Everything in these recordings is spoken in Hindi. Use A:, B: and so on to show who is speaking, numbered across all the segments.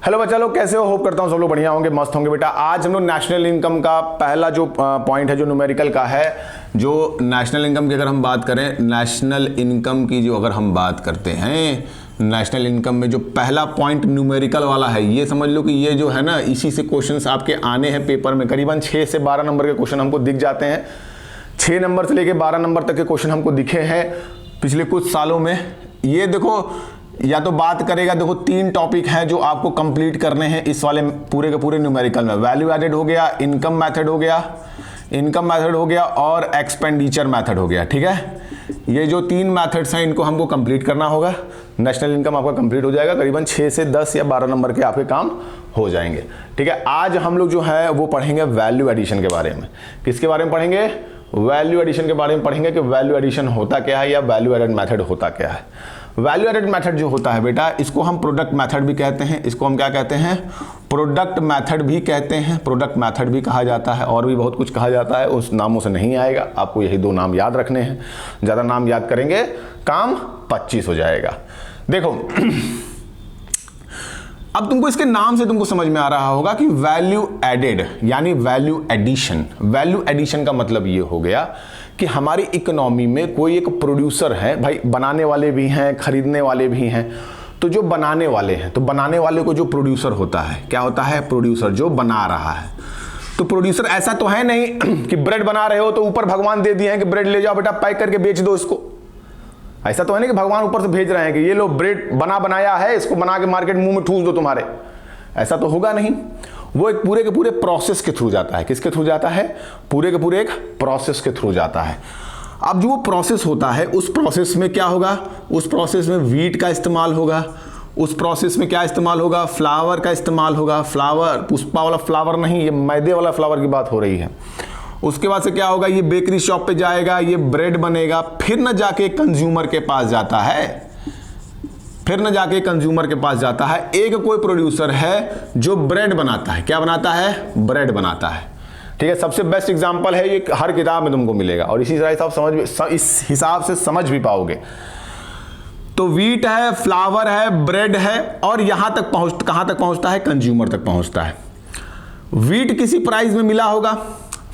A: हेलो बच्चा लोग, कैसे हो? होप करता हूँ सब लोग बढ़िया होंगे, मस्त होंगे। बेटा आज हम लोग नेशनल इनकम का पहला जो पॉइंट है जो न्यूमेरिकल का है, जो नेशनल इनकम की अगर हम बात करें, नेशनल इनकम की जो अगर हम बात करते हैं, नेशनल इनकम में जो पहला पॉइंट न्यूमेरिकल वाला है, ये समझ लो कि ये जो है ना, इसी से क्वेश्चंस आपके आने हैं पेपर में। करीबन 6 से 12 नंबर के क्वेश्चन हमको दिख जाते हैं। 6 नंबर से लेके 12 नंबर तक के क्वेश्चन हमको दिखे हैं पिछले कुछ सालों में। ये देखो, या तो बात करेगा, देखो 3 टॉपिक हैं जो आपको कंप्लीट करने हैं इस वाले पूरे के पूरे न्यूमेरिकल में। वैल्यू एडेड हो गया, इनकम मेथड हो गया, और एक्सपेंडिचर मेथड हो गया। ठीक है, ये जो 3 मेथड्स हैं इनको हमको कंप्लीट करना होगा। नेशनल इनकम आपका कंप्लीट हो जाएगा, करीबन 6 से 10 या 12 नंबर के आपके काम हो जाएंगे। ठीक है, आज हम लोग जो है वो पढ़ेंगे वैल्यू एडिशन के बारे में। किसके बारे में पढ़ेंगे? वैल्यू एडिशन के बारे में पढ़ेंगे कि वैल्यू एडिशन होता क्या है या वैल्यू एडेड मेथड होता क्या है। वैल्यू एडेड मेथड जो होता है बेटा, इसको हम प्रोडक्ट मेथड भी कहते हैं। इसको हम क्या कहते हैं? प्रोडक्ट मेथड भी कहते हैं, प्रोडक्ट मेथड भी कहा जाता है, और भी बहुत कुछ कहा जाता है। उस नामों से नहीं आएगा, आपको यही 2 नाम याद रखने हैं। ज़्यादा नाम याद करेंगे काम 25 हो जाएगा। देखो अब तुमको इसके नाम से तुमको समझ में आ रहा होगा कि वैल्यू एडेड यानी वैल्यू एडिशन। वैल्यू एडिशन का मतलब ये हो गया कि हमारी इकोनॉमी में कोई एक प्रोड्यूसर है, भाई बनाने वाले भी हैं, खरीदने वाले भी हैं। तो जो बनाने वाले हैं, तो बनाने वाले को जो प्रोड्यूसर होता है, क्या होता है? प्रोड्यूसर, जो बना रहा है। तो प्रोड्यूसर ऐसा तो है नहीं कि ब्रेड बना रहे हो तो ऊपर भगवान दे दिए हैं कि ब्रेड ले जाओ बेटा, पैक करके बेच दो इसको। ऐसा तो है नहीं कि भगवान ऊपर से भेज रहे हैं कि ये लो ब्रेड बनाया है, इसको बना के मार्केट मुंह में ठूस दो तुम्हारे। ऐसा तो होगा नहीं। वो एक पूरे के पूरे प्रोसेस के थ्रू जाता है। किसके थ्रू जाता है? पूरे के पूरे एक प्रोसेस के थ्रू जाता है। अब जो वो प्रोसेस होता है, उस प्रोसेस में क्या होगा? उस प्रोसेस में वीट का इस्तेमाल होगा। उस प्रोसेस में क्या इस्तेमाल होगा? फ्लावर का इस्तेमाल होगा। फ्लावर, पुष्पा वाला फ्लावर नहीं, ये मैदे वाला फ्लावर की बात हो रही है। उसके बाद से क्या होगा? ये बेकरी शॉप पे जाएगा, ये ब्रेड बनेगा, फिर न जाके कंज्यूमर के पास जाता है। एक कोई प्रोड्यूसर है जो ब्रेड बनाता है। क्या बनाता है? ब्रेड बनाता है। ठीक है, सबसे बेस्ट एग्जांपल है ये, हर किताब में तुमको मिलेगा, और इसी तरह इस हिसाब से समझ भी पाओगे। तो वीट है, फ्लावर है, ब्रेड है, और कहां तक पहुंचता है? कंज्यूमर तक पहुंचता है। वीट किसी प्राइस में मिला होगा,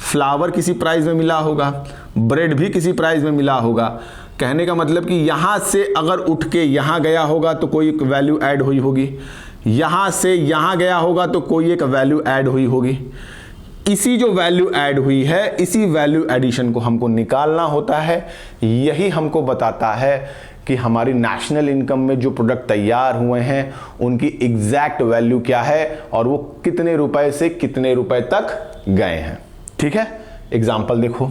A: फ्लावर किसी प्राइस में मिला होगा, ब्रेड भी किसी प्राइस में मिला होगा। कहने का मतलब कि यहां से अगर उठ के यहां गया होगा तो कोई एक वैल्यू ऐड हुई होगी, यहां से यहां गया होगा तो कोई एक वैल्यू ऐड हुई होगी। इसी जो वैल्यू ऐड हुई है, इसी वैल्यू एडिशन को हमको निकालना होता है। यही हमको बताता है कि हमारी नेशनल इनकम में जो प्रोडक्ट तैयार हुए हैं उनकी एग्जैक्ट वैल्यू क्या है, और वो कितने रुपए से कितने रुपए तक गए हैं। ठीक है, एग्जाम्पल देखो।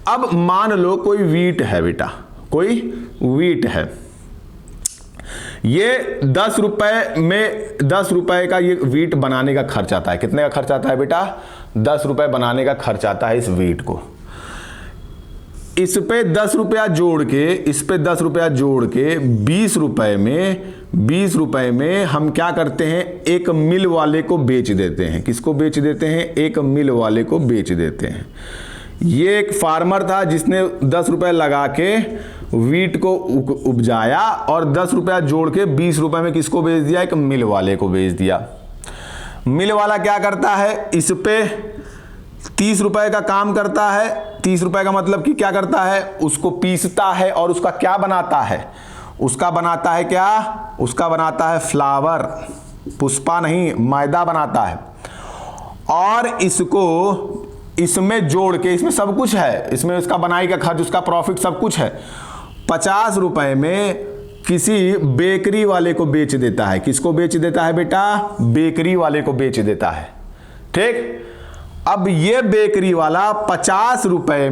A: अब मान लो कोई वीट है बेटा, कोई वीट है, ये 10 रुपए का ये वीट बनाने का खर्च आता है। कितने का खर्च आता है बेटा? 10 रुपए बनाने का खर्च आता है इस वीट को। इस पे 10 रुपया जोड़ के 20 रुपए में हम क्या करते हैं? एक मिल वाले को बेच देते हैं। किसको बेच देते हैं? एक मिल वाले को बेच देते हैं। ये एक फार्मर था जिसने 10 रुपए लगा के वीट को उपजाया, और 10 रुपया जोड़ के 20 रुपए में किसको बेच दिया? एक मिल वाले को बेच दिया। मिल वाला क्या करता है? इस पे 30 रुपए का काम करता है। 30 रुपए का मतलब कि क्या करता है? उसको पीसता है, और उसका क्या बनाता है? उसका बनाता है क्या? उसका बनाता है फ्लावर, पुष्पा नहीं, मैदा बनाता है। और इसको इसमें जोड़ के, इसमें सब कुछ है, इसमें उसका बनाई का खर्च, उसका प्रॉफिट सब कुछ है। 50 रुपए में किसी बेकरी वाले को बेच देता है। किसको बेच देता है बेटा? बेकरी वाले को बेच देता है। ठीक, अब ये बेकरी वाला 50 रुपए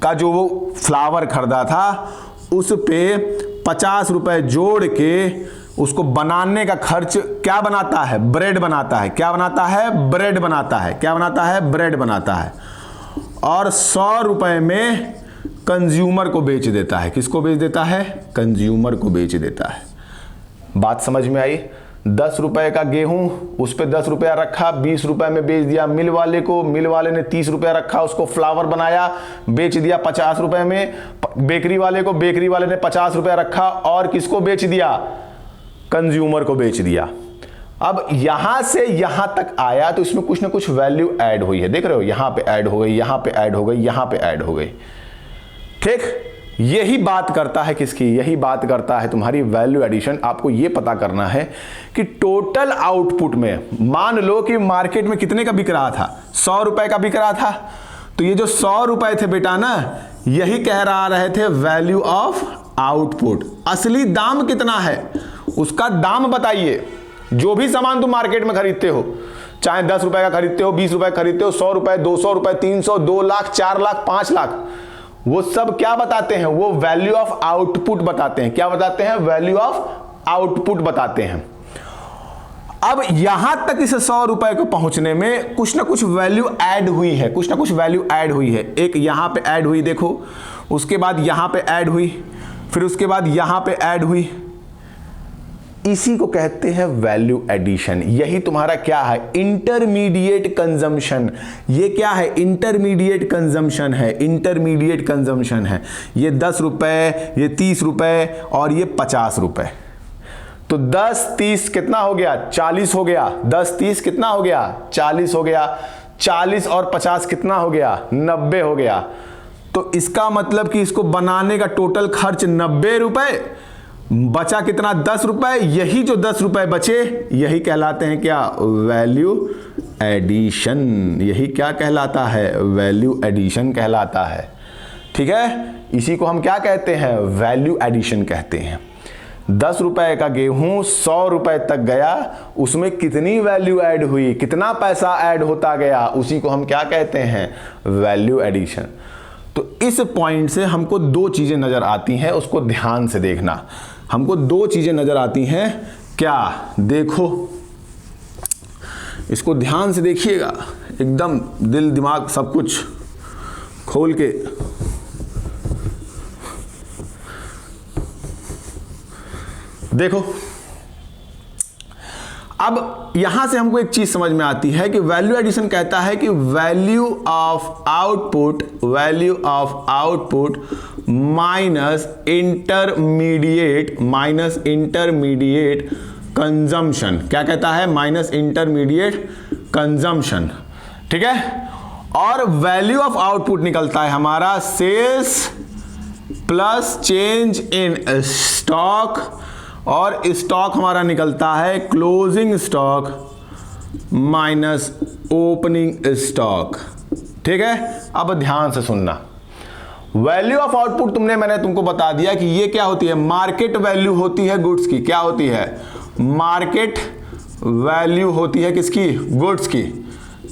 A: का जो वो फ्लावर खरीदा था, उस पे 50 रुपए जोड़ के उसको बनाने का खर्च क्या बनाता है? ब्रेड बनाता है। क्या बनाता है? ब्रेड बनाता है। क्या बनाता है? ब्रेड बनाता है। और 100 रुपए में कंज्यूमर को बेच देता है। किसको बेच देता है? कंज्यूमर को बेच देता है। बात समझ में आई? 10 रुपए का गेहूं, उस पर 10 रुपया रखा, 20 रुपए में बेच दिया मिल वाले को। मिल वाले ने 30 रुपया रखा, उसको फ्लावर बनाया, बेच दिया 50 रुपए में बेकरी वाले को। बेकरी वाले ने 50 रुपया रखा और किसको बेच दिया? कंज्यूमर को बेच दिया। अब यहां से यहां तक आया तो इसमें कुछ ना कुछ वैल्यू ऐड हुई है, देख रहे हो, यहां पे ऐड हो गई, यहां पे ऐड हो गई, यहां पे ऐड हो गई। ठीक, यही बात करता है किसकी, यही बात करता है तुम्हारी वैल्यू एडिशन। आपको यह पता करना है कि टोटल आउटपुट में, मान लो कि मार्केट में कितने का बिक रहा था, 100 रुपए का बिक रहा था, तो ये जो 100 रुपए थे बेटा ना, यही कह रहे थे वैल्यू ऑफ आउटपुट। असली दाम कितना है उसका दाम बताइए। जो भी सामान तुम मार्केट में खरीदते हो, चाहे 10 रुपए का खरीदते हो, 20 रुपए का खरीदते हो, 100 रुपए, 200 रुपए, 300, 2 लाख, 4 लाख, 5 लाख, वो सब क्या बताते हैं, वो वैल्यू ऑफ आउटपुट बताते हैं। क्या बताते हैं, वैल्यू ऑफ आउटपुट बताते हैं। अब यहां तक इस 100 रुपए को पहुंचने में कुछ ना कुछ वैल्यू ऐड हुई है, कुछ ना कुछ वैल्यू ऐड हुई है। एक यहां पे ऐड हुई, देखो, उसके बाद यहां पे ऐड हुई, फिर उसके बाद यहां पे ऐड हुई। इसी को कहते हैं वैल्यू एडिशन। यही तुम्हारा क्या है, इंटरमीडिएट कंजम्पशन। ये क्या है, इंटरमीडिएट कंजम्पशन है, इंटरमीडिएट कंजम्पशन है। ये 10 रुपए, ये 30 रुपए और ये 50 रुपए। तो 10 30 कितना हो गया, 40 हो गया। 10 30 कितना हो गया, 40 हो गया। 40 और 50 कितना हो गया, 90 हो गया। तो इसका मतलब कि इसको बनाने का टोटल खर्च 90 रुपए, बचा कितना, 10 रुपए। यही जो 10 रुपए बचे, यही कहलाते हैं क्या, वैल्यू एडिशन। यही क्या कहलाता है, वैल्यू एडिशन कहलाता है। ठीक है, इसी को हम क्या कहते हैं, वैल्यू एडिशन कहते हैं। 10 रुपए का गेहूं 100 रुपए तक गया, उसमें कितनी वैल्यू ऐड हुई, कितना पैसा ऐड होता गया, उसी को हम क्या कहते हैं, वैल्यू एडिशन। तो इस पॉइंट से हमको 2 चीजें नजर आती हैं, उसको ध्यान से देखना। हमको 2 चीजें नजर आती हैं, क्या, देखो, इसको ध्यान से देखिएगा, एकदम दिल दिमाग सब कुछ खोल के। देखो, अब यहां से हमको एक चीज समझ में आती है कि वैल्यू एडिशन कहता है कि value of output, value of output minus intermediate consumption. क्या कहता है, माइनस इंटरमीडिएट कंजम्पशन। ठीक है, और वैल्यू ऑफ आउटपुट निकलता है हमारा sales plus change in stock, और स्टॉक हमारा निकलता है closing stock minus opening stock. ठीक है, अब ध्यान से सुनना। वैल्यू ऑफ आउटपुट मैंने तुमको बता दिया कि ये क्या होती है, मार्केट वैल्यू होती है गुड्स की। क्या होती है, मार्केट वैल्यू होती है किसकी, गुड्स की।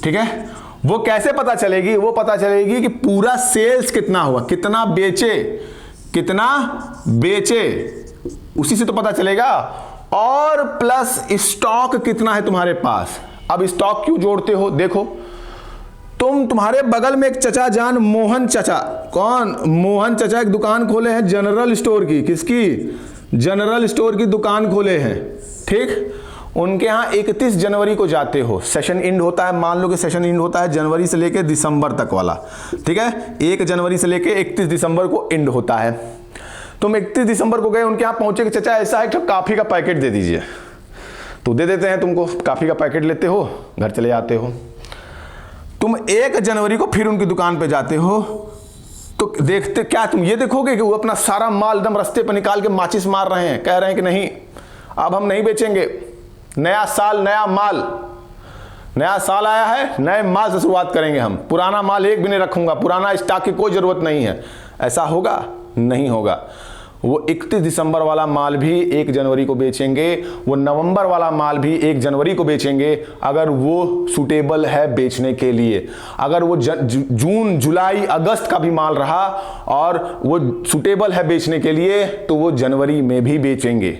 A: ठीक है, वो कैसे पता चलेगी, वो पता चलेगी कि पूरा सेल्स कितना हुआ, कितना बेचे, कितना बेचे, उसी से तो पता चलेगा, और प्लस स्टॉक कितना है तुम्हारे पास। अब स्टॉक क्यों जोड़ते हो, देखो, तुम्हारे बगल में एक चचा जान मोहन चचा, कौन, मोहन चचा एक दुकान खोले हैं जनरल स्टोर की। किसकी, जनरल स्टोर की दुकान खोले हैं। ठीक, उनके यहां 31 जनवरी को जाते हो, सेशन एंड होता है, मान लो कि सेशन एंड होता है जनवरी से लेकर दिसंबर तक वाला। ठीक है, 1 जनवरी से लेकर 31 दिसंबर को एंड होता है। तुम 31 दिसंबर को गए, उनके यहाँ पहुंचे कि चचा ऐसा है कि काफी का पैकेट दे दीजिए, तो दे देते हैं तुमको। काफी का पैकेट लेते हो, घर चले जाते हो। तुम 1 जनवरी को फिर उनकी दुकान पे जाते हो, तो देखते क्या, तुम ये देखोगे कि वो अपना सारा माल एकदम रास्ते पर निकाल के माचिस मार रहे हैं, कह रहे हैं कि नहीं अब हम नहीं बेचेंगे, नया साल नया माल, नया साल आया है, नए माल से शुरुआत करेंगे हम, पुराना माल एक भी नहीं रखूंगा, पुराना स्टॉक की कोई जरूरत नहीं है। ऐसा होगा, नहीं होगा। वो 31 दिसंबर वाला माल भी 1 जनवरी को बेचेंगे, वो नवंबर वाला माल भी 1 जनवरी को बेचेंगे, अगर वो सूटेबल है बेचने के लिए। अगर वो जून जुलाई अगस्त का भी माल रहा और वो सूटेबल है बेचने के लिए, तो वो जनवरी में भी बेचेंगे।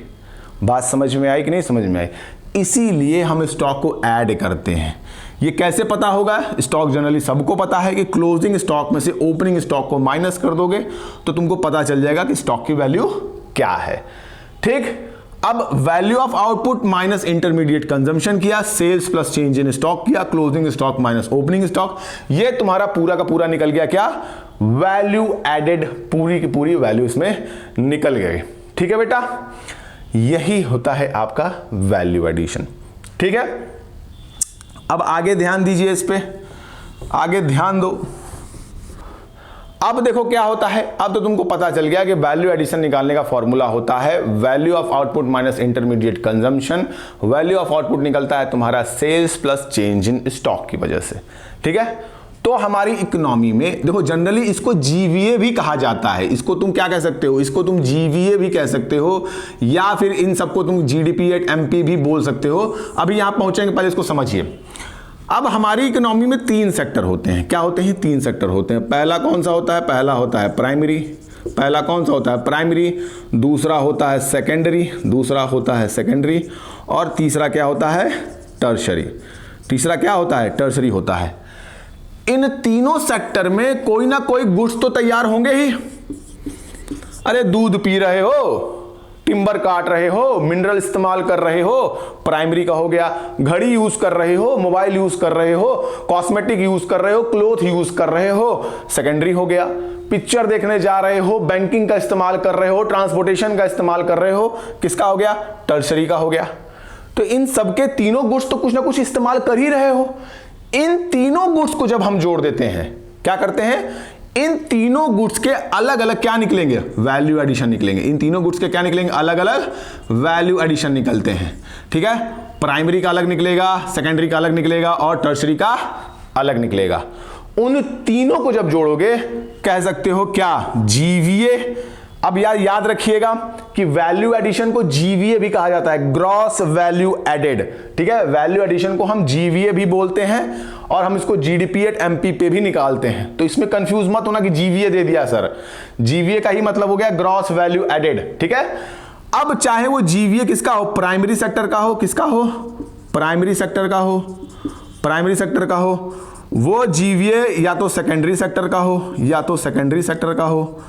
A: बात समझ में आई कि नहीं समझ में आई? इसीलिए हम स्टॉक को ऐड करते हैं। ये कैसे पता होगा? स्टॉक जनरली सबको पता है कि क्लोजिंग स्टॉक में से ओपनिंग स्टॉक को माइनस कर दोगे तो तुमको पता चल जाएगा कि स्टॉक की वैल्यू क्या है। ठीक, अब value of output minus intermediate consumption किया, sales plus change in stock किया, closing stock minus opening stock, ये तुम्हारा पूरा का पूरा निकल गया क्या? वैल्यू एडेड, पूरी की पूरी वैल्यू इसमें निकल गई। ठीक है बेटा, यही होता है आपका वैल्यू एडिशन। ठीक है, अब आगे ध्यान दीजिए, इस पे आगे ध्यान दो। अब देखो क्या होता है, अब तो तुमको पता चल गया कि वैल्यू एडिशन निकालने का फॉर्मूला होता है value of output minus intermediate consumption. Value of output निकलता है तुम्हारा sales plus change in stock की वजह से। ठीक है, तो हमारी इकोनॉमी में देखो जनरली इसको जीवीए भी कहा जाता है। इसको तुम क्या कह सकते हो, इसको तुम जीवीए भी कह सकते हो, या फिर इन सबको तुम जीडीपी एट एमपी भी बोल सकते हो। अभी यहां पहुंचेंगे, पहले इसको समझिए। अब हमारी इकोनॉमी में 3 सेक्टर होते हैं। क्या होते हैं? 3 सेक्टर होते हैं। पहला कौन सा होता है? पहला होता है प्राइमरी। पहला कौन सा होता है? प्राइमरी। दूसरा होता है सेकेंडरी, दूसरा होता है सेकेंडरी, और तीसरा क्या होता है? टर्शरी। तीसरा क्या होता है? टर्शरी होता है। इन तीनों सेक्टर में कोई ना कोई गुड्स तो तैयार होंगे ही। अरे दूध पी रहे हो, टिम्बर काट रहे हो, मिनरल इस्तेमाल कर रहे हो, प्राइमरी का हो गया। घड़ी यूज कर रहे हो, मोबाइल यूज कर रहे हो, कॉस्मेटिक यूज कर रहे हो, क्लोथ यूज कर रहे हो, सेकेंडरी हो गया। पिक्चर देखने जा रहे हो, बैंकिंग का इस्तेमाल कर रहे हो, ट्रांसपोर्टेशन का इस्तेमाल कर रहे हो, किसका हो गया? टर्शरी का हो गया। तो इन सबके तीनों गुड्स तो कुछ ना कुछ इस्तेमाल कर ही रहे हो। इन तीनों गुड्स को जब हम जोड़ देते हैं, क्या करते हैं? इन तीनों गुड्स के अलग अलग क्या निकलेंगे? वैल्यू एडिशन निकलेंगे। इन तीनों गुड्स के क्या निकलेंगे? अलग अलग वैल्यू एडिशन निकलते हैं। ठीक है, प्राइमरी का अलग निकलेगा, सेकेंडरी का अलग निकलेगा, और टर्शरी का अलग निकलेगा। उन तीनों को जब जोड़ोगे कह सकते हो क्या? जीवीए। अब याद रखिएगा कि वैल्यू एडिशन को जीवीए भी कहा जाता है, ग्रॉस वैल्यू एडेड। ठीक है, वैल्यू एडिशन को हम जीवीए भी बोलते हैं, और हम इसको जीडीपी एट एमपी पे भी निकालते हैं। तो इसमें कंफ्यूज मत होना कि जीवीए दे दिया सर, जीवीए का ही मतलब हो गया ग्रॉस वैल्यू एडेड। ठीक है, अब चाहे वो जीवीए किसका हो? प्राइमरी सेक्टर का हो, किसका हो? प्राइमरी सेक्टर का हो, प्राइमरी सेक्टर का हो। वो जीवीए या तो सेकेंडरी सेक्टर का हो, या तो सेकेंडरी सेक्टर का हो,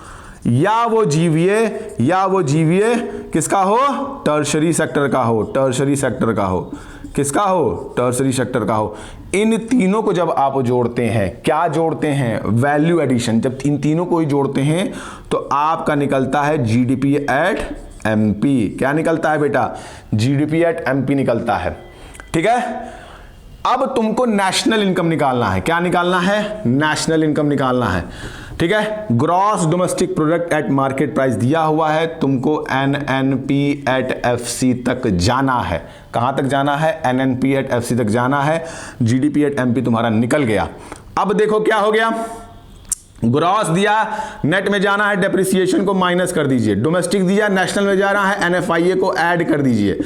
A: या वो जीवीए किसका हो? टर्शरी सेक्टर का हो, टर्शरी सेक्टर का हो। किसका हो? टर्शरी सेक्टर का हो। इन तीनों को जब आप जोड़ते हैं, क्या जोड़ते हैं? Value addition. जब इन तीनों को ही जोड़ते हैं तो आपका निकलता है जीडीपी एट एमपी। क्या निकलता है बेटा? जीडीपी एट एमपी निकलता है। ठीक है, अब तुमको नेशनल इनकम निकालना है। क्या निकालना है? नेशनल इनकम निकालना है। ठीक है, gross domestic product at market price दिया हुआ है, तुमको एनएनपी एट एफसी तक जाना है। कहां तक जाना है? एनएनपी एट एफसी तक जाना है। जीडीपी एट एमपी तुम्हारा निकल गया। अब देखो क्या हो गया, ग्रॉस दिया, नेट में जाना है, डेप्रिसिएशन को माइनस कर दीजिए। डोमेस्टिक दिया, नेशनल में जाना है, एनएफआईए को ऐड कर दीजिए।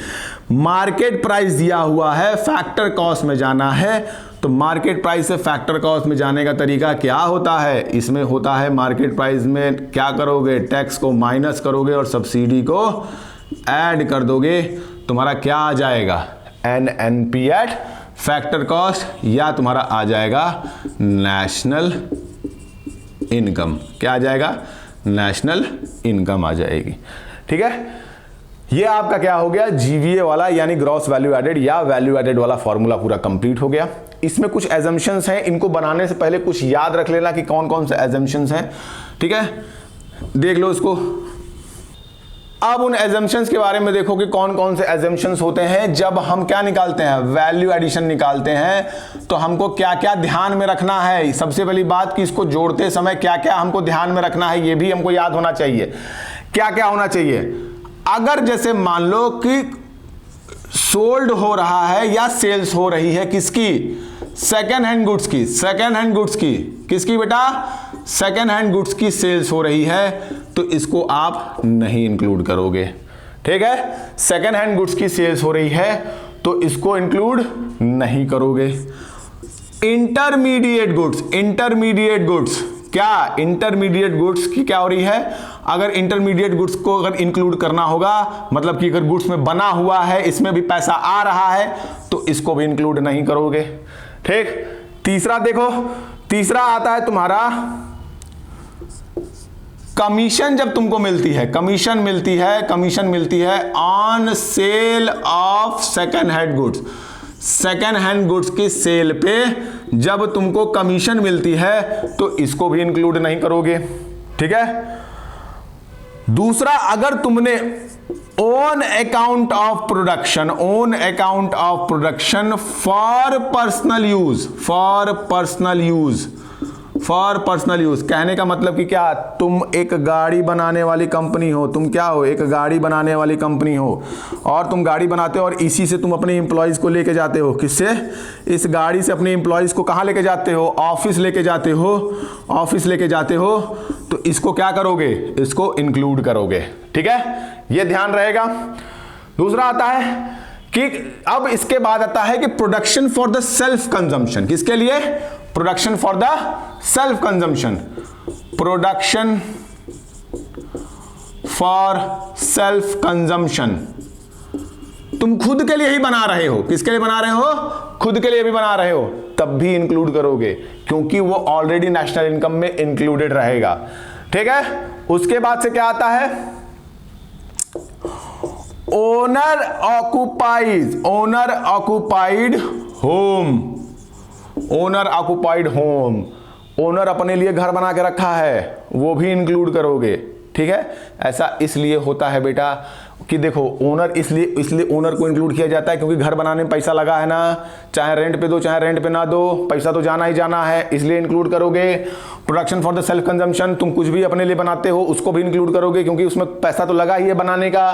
A: मार्केट प्राइस दिया हुआ है, फैक्टर कॉस्ट में जाना है। तो मार्केट प्राइस से फैक्टर कॉस्ट में जाने का तरीका क्या होता है? इसमें होता है मार्केट प्राइस में क्या करोगे? टैक्स को माइनस करोगे और सब्सिडी को ऐड कर दोगे। तुम्हारा क्या आ जाएगा? एनएनपी एट फैक्टर कॉस्ट, या तुम्हारा आ जाएगा नेशनल इनकम। क्या आ जाएगा? नेशनल इनकम आ जाएगी। ठीक है, ये आपका क्या हो गया? जीवीए वाला यानी ग्रॉस वैल्यू एडेड या वैल्यू एडेड वाला फॉर्मूला पूरा कंप्लीट हो गया। इसमें कुछ एजम्पशंस हैं, इनको बनाने से पहले कुछ याद रख लेना कि कौन कौन से एजम्पशंस हैं। ठीक है, देख लो इसको। अब उन एजम्पशंस के बारे में देखो कि कौन कौन से एजम्पशंस होते हैं। जब हम क्या निकालते हैं? वैल्यू एडिशन निकालते हैं, तो हमको क्या क्या ध्यान में रखना है? सबसे पहली बात कि इसको जोड़ते समय क्या क्या हमको ध्यान में रखना है, ये भी हमको याद होना चाहिए। क्या क्या होना चाहिए? अगर जैसे मान लो कि सोल्ड हो रहा है या सेल्स हो रही है, किसकी? सेकेंड हैंड गुड्स की। सेकेंड हैंड गुड्स की किसकी बेटा? सेकेंड हैंड गुड्स की सेल्स हो रही है, तो इसको आप नहीं इंक्लूड करोगे। ठीक है, सेकेंड हैंड गुड्स की सेल्स हो रही है तो इसको इंक्लूड नहीं करोगे। इंटरमीडिएट गुड्स, इंटरमीडिएट गुड्स क्या? इंटरमीडिएट गुड्स की क्या हो रही है? अगर इंटरमीडिएट गुड्स को अगर इंक्लूड करना होगा, मतलब कि अगर गुड्स में बना हुआ है, इसमें भी पैसा आ रहा है, तो इसको भी इंक्लूड नहीं करोगे। ठीक, तीसरा देखो, तीसरा आता है तुम्हारा कमीशन। जब तुमको मिलती है, कमीशन मिलती है, कमीशन मिलती है on sale of second hand goods. Second hand goods की सेल पे जब तुमको कमीशन मिलती है तो इसको भी इंक्लूड नहीं करोगे। ठीक है, दूसरा, अगर तुमने own account of production, own account of production for personal use, for personal use, for personal use. कहने का मतलब कि क्या, तुम एक गाड़ी बनाने वाली कंपनी हो, तुम क्या हो, एक गाड़ी बनाने वाली कंपनी हो, और तुम गाड़ी बनाते हो और इसी से तुम अपने एम्प्लॉयज़ को लेके जाते हो, किससे, इस गाड़ी से अपने एम्प्लॉयज़ को कहाँ लेके जाते हो, ऑफिस लेके जाते हो, ऑफिस लेके जाते हो, तो इसको क्या करोगे, इसको इंक्लूड करोगे। ठीक है, ये ध्यान रहेगा। दूसरा आता है कि अब इसके बाद आता है कि production for the self consumption, किसके लिए, production for the self consumption, production for self consumption. तुम खुद के लिए ही बना रहे हो, किसके लिए बना रहे हो, खुद के लिए भी बना रहे हो, तब भी इंक्लूड करोगे क्योंकि वो ऑलरेडी नेशनल इनकम में इंक्लूडेड रहेगा। ठीक है, उसके बाद से क्या आता है, owner occupies, owner occupied home, owner occupied home, owner अपने लिए घर बना के रखा है, वो भी इंक्लूड करोगे। ठीक है, ऐसा इसलिए होता है बेटा कि देखो ओनर इसलिए ओनर को इंक्लूड किया जाता है क्योंकि घर बनाने में पैसा लगा है ना, चाहे रेंट पे दो चाहे रेंट पे ना दो, पैसा तो जाना ही जाना है, इसलिए इंक्लूड करोगे। Production for the self consumption, तुम कुछ भी अपने लिए बनाते हो उसको भी इंक्लूड करोगे क्योंकि उसमें पैसा तो लगा ही है बनाने का।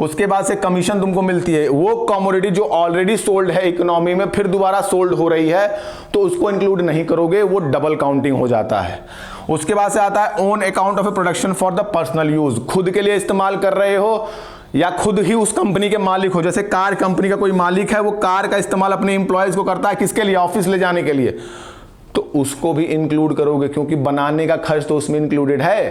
A: उसके बाद से कमीशन तुमको मिलती है, वो कमोडिटी जो ऑलरेडी सोल्ड है इकोनॉमी में फिर दोबारा सोल्ड हो रही है तो उसको इंक्लूड नहीं करोगे, वो डबल काउंटिंग हो जाता है। उसके बाद से आता है own account of A production for the personal use, खुद के लिए इस्तेमाल कर रहे हो या खुद ही उस कंपनी के मालिक हो, जैसे कार कंपनी का कोई मालिक है वो कार का इस्तेमाल अपने एम्प्लॉयज को करता है, किसके लिए, ऑफिस ले जाने के लिए, तो उसको भी इंक्लूड करोगे क्योंकि बनाने का खर्च तो उसमें इंक्लूडेड है।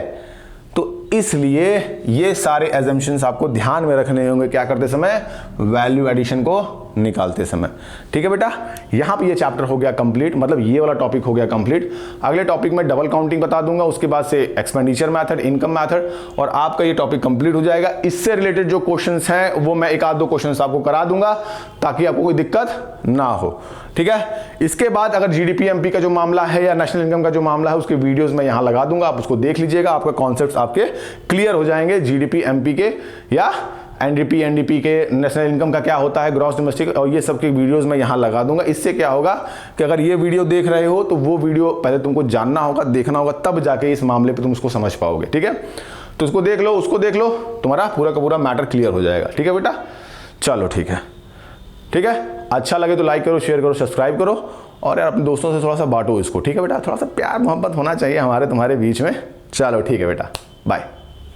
A: तो इसलिए ये सारे एजम्पशंस आपको ध्यान में रखने होंगे क्या करते समय, वैल्यू एडिशन को निकालते समय। ठीक है बेटा, यहां पे ये चैप्टर हो गया कंप्लीट, मतलब ये वाला टॉपिक हो गया कंप्लीट। अगले टॉपिक में डबल काउंटिंग बता दूंगा, उसके बाद से एक्सपेंडिचर मेथड, इनकम मेथड, और आपका ये टॉपिक कंप्लीट हो जाएगा। इससे रिलेटेड जो क्वेश्चंस हैं वो मैं एक आध दो क्वेश्चंस आपको करा दूंगा ताकि आपको कोई दिक्कत ना हो। ठीक है, इसके बाद अगर जीडीपी एमपी का जो मामला है या नेशनल इनकम का जो मामला है उसके वीडियोस मैं यहां लगा दूंगा, आप उसको देख लीजिएगा, आपके कॉन्सेप्ट्स आपके क्लियर हो जाएंगे। जीडीपी एमपी के या एनडीपी एनडीपी के, नेशनल इनकम का क्या होता है, ग्रॉस डोमेस्टिक, और ये सब के वीडियोस मैं यहाँ लगा दूंगा। इससे क्या होगा कि अगर ये वीडियो देख रहे हो तो वो वीडियो पहले तुमको जानना होगा, देखना होगा, तब जाके इस मामले पे तुम उसको समझ पाओगे। ठीक है, तो उसको देख लो, उसको देख लो, तुम्हारा पूरा का पूरा मैटर क्लियर हो जाएगा। ठीक है बेटा, चलो ठीक है, ठीक है, अच्छा लगे तो लाइक करो, शेयर करो, सब्सक्राइब करो, और यार अपने दोस्तों से थोड़ा सा बांटो इसको। ठीक है बेटा, थोड़ा सा प्यार मोहब्बत होना चाहिए हमारे तुम्हारे बीच में। चलो ठीक है बेटा, बाय।